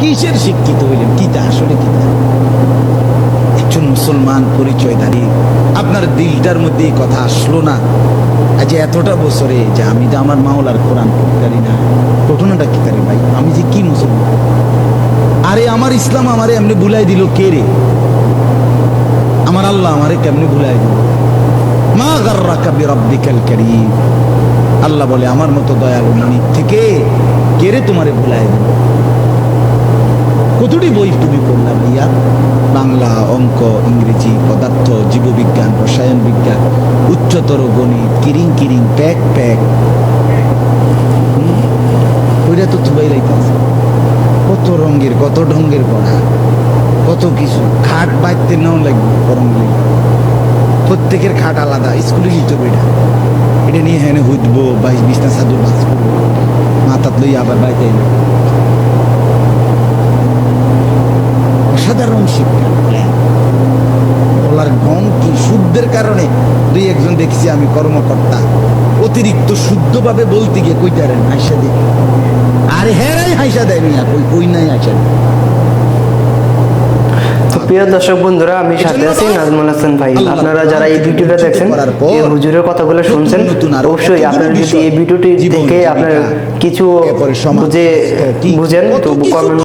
কিসের শিক্ষিত হইলেন? কিতা আসলে কিতা? একজন মুসলমান পরিচয়ধারী আপনার দিলটার মধ্যে এই কথা আসলো না আজ এতটা বছরে যে আমি যে আমার মাওলার কোরআন পড়তে পারি না? ঘটনাটা কি তারি ভাই? আমি যে কি মুসলমান? আরে আমার ইসলাম আমারে এমনি ভুলাই দিল কে রে? আমার আল্লাহ আমারে কেমনি ভুলাই দিল? মা গাররাকা বিরাব্বিকাল কারীম। আল্লাহ বলে আমার মতো দয়ালু মানিক থেকে কে রে তোমারে ভুলাই দিল? কতটি বই তুমি পড়লা ভাইয়া? বাংলা, অঙ্ক, ইংরেজি, পদার্থ, জীববিজ্ঞান, রসায়ন বিজ্ঞান, উচ্চতর গণিত, কিরিং কিরিং প্যাক প্যাক, ওইটা তো থুবাই লাইতেছে। কত রঙের কত ঢঙ্গের পড়া, কত কিছু। খাট বাইতে নাও লাগবে গরম লাগবে, প্রত্যেকের খাট আলাদা। স্কুলে নিতে হবে এটা, এটা নিয়ে হ্যাঁ হুদবো বা বিছনা চাদর বাস করবো, মাথাত লই আবার বাইতে অসাধারণ শিক্ষা। বলার ঢং কি? শুদ্ধের কারণে দুই একজন দেখছি আমি কর্মকর্তা অতিরিক্ত শুদ্ধভাবে বলতে গিয়ে কইতারেন হাইসা দিই। আরে হ্যাঁ হাইসা দেয় মিয়া, কই কই নাই হাইসা। প্রিয় দর্শক বন্ধুরা, আমি সাথে আছি নাজমুল হাসান ভাই। আপনারা যারা এই ভিডিওটা দেখছেন, এই হুজুরের কথাগুলো শুনছেন, অবশ্যই আপনারা যদি এই ভিডিওটি দেখে আপনার কিছু বুঝেন তো কমেন্ট